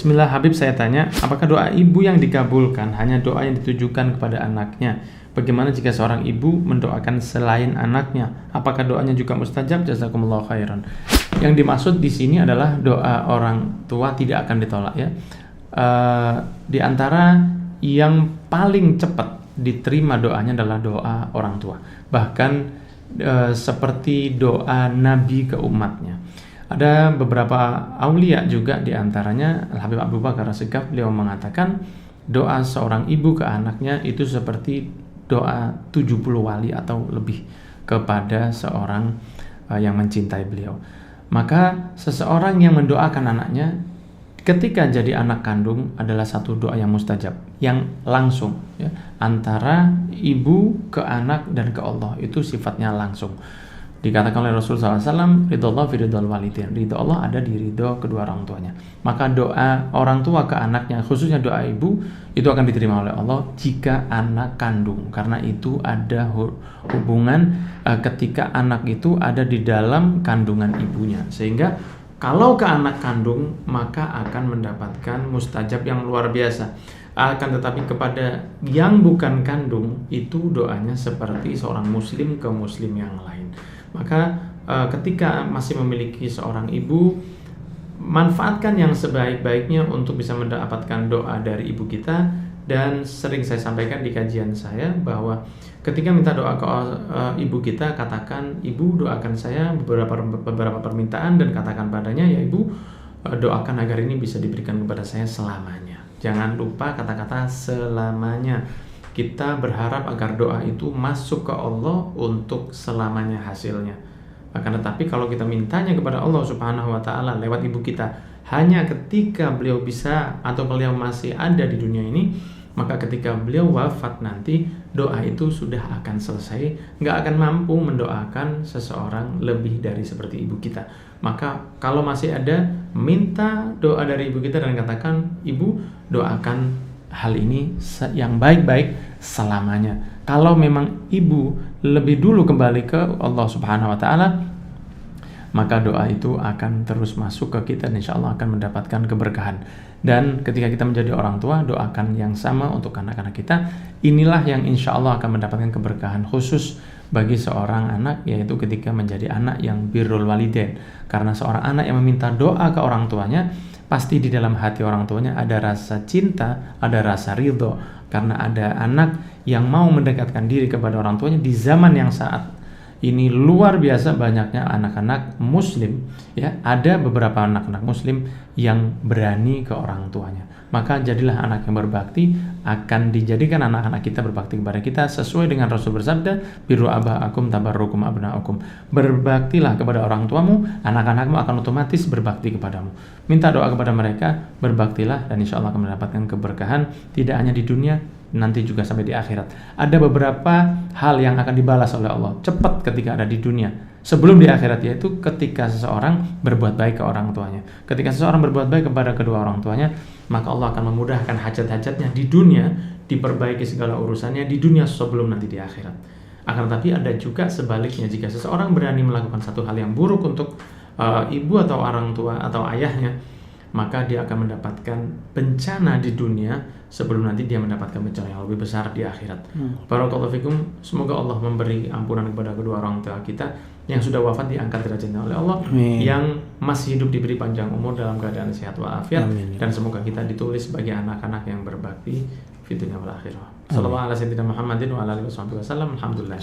Bismillah Habib, saya tanya, apakah doa ibu yang dikabulkan hanya doa yang ditujukan kepada anaknya? Bagaimana jika seorang ibu mendoakan selain anaknya? Apakah doanya juga mustajab? Jazakumullah khairan. Yang dimaksud di sini adalah doa orang tua tidak akan ditolak ya. Di antara yang paling cepat diterima doanya adalah doa orang tua. Bahkan seperti doa Nabi ke umatnya. Ada beberapa aulia juga, diantaranya Habib Abu Bakar As-Sigaf, beliau mengatakan doa seorang ibu ke anaknya itu seperti doa 70 wali atau lebih kepada seorang yang mencintai beliau. Maka seseorang yang mendoakan anaknya ketika jadi anak kandung adalah satu doa yang mustajab, yang langsung ya, antara ibu ke anak dan ke Allah, itu sifatnya langsung. Dikatakan oleh Rasulullah SAW, ridho Allah fi ridho walidain, ridho Allah ada di ridho kedua orang tuanya. Maka doa orang tua ke anaknya, khususnya doa ibu, itu akan diterima oleh Allah jika anak kandung, karena itu ada hubungan ketika anak itu ada di dalam kandungan ibunya, sehingga kalau ke anak kandung maka akan mendapatkan mustajab yang luar biasa. Akan tetapi kepada yang bukan kandung itu doanya seperti seorang muslim ke muslim yang lain. Maka ketika masih memiliki seorang ibu, manfaatkan yang sebaik-baiknya untuk bisa mendapatkan doa dari ibu kita. Dan sering saya sampaikan di kajian saya bahwa ketika minta doa ke ibu kita, katakan, ibu doakan saya beberapa permintaan dan katakan padanya, ya ibu doakan agar ini bisa diberikan kepada saya selamanya. Jangan lupa kata-kata selamanya. Kita berharap agar doa itu masuk ke Allah untuk selamanya hasilnya. Akan tetapi kalau kita mintanya kepada Allah Subhanahu wa Ta'ala lewat ibu kita hanya ketika beliau bisa atau beliau masih ada di dunia ini, maka ketika beliau wafat nanti doa itu sudah akan selesai, nggak akan mampu mendoakan seseorang lebih dari seperti ibu kita. Maka kalau masih ada, minta doa dari ibu kita dan katakan, ibu doakan hal ini yang baik-baik selamanya. Kalau memang ibu lebih dulu kembali ke Allah Subhanahu wa Ta'ala, maka doa itu akan terus masuk ke kita dan insya Allah akan mendapatkan keberkahan. Dan ketika kita menjadi orang tua, doakan yang sama untuk anak-anak kita. Inilah yang insya Allah akan mendapatkan keberkahan khusus bagi seorang anak, yaitu ketika menjadi anak yang birrul walidain. Karena seorang anak yang meminta doa ke orang tuanya, pasti di dalam hati orang tuanya ada rasa cinta, ada rasa ridho. Karena ada anak yang mau mendekatkan diri kepada orang tuanya di zaman yang saat ini luar biasa banyaknya anak-anak muslim ya, ada beberapa anak-anak muslim yang berani ke orang tuanya. Maka jadilah anak yang berbakti, akan dijadikan anak-anak kita berbakti kepada kita sesuai dengan Rasul bersabda, birru aba'akum tabarrukum abna'ukum. Berbaktilah kepada orang tuamu, anak-anakmu akan otomatis berbakti kepadamu. Minta doa kepada mereka, berbaktilah, dan insya Allah akan mendapatkan keberkahan tidak hanya di dunia, nanti juga sampai di akhirat. Ada beberapa hal yang akan dibalas oleh Allah cepat ketika ada di dunia sebelum di akhirat, yaitu ketika seseorang berbuat baik ke orang tuanya. Ketika seseorang berbuat baik kepada kedua orang tuanya, maka Allah akan memudahkan hajat-hajatnya di dunia, diperbaiki segala urusannya di dunia sebelum nanti di akhirat. Akan tetapi ada juga sebaliknya, jika seseorang berani melakukan satu hal yang buruk untuk ibu atau orang tua atau ayahnya, maka dia akan mendapatkan bencana di dunia sebelum nanti dia mendapatkan bencana yang lebih besar di akhirat. Barakallahu fikum. Semoga Allah memberi ampunan kepada kedua orang tua kita yang sudah wafat, diangkat derajatnya oleh Allah. Amin. Yang masih hidup diberi panjang umur dalam keadaan sehat walafiat. Dan semoga kita ditulis sebagai anak-anak yang berbakti fi dunya wal akhirah. Sallallahu alaihi wasallam Muhammadin wa alihi wasallam. Alhamdulillah.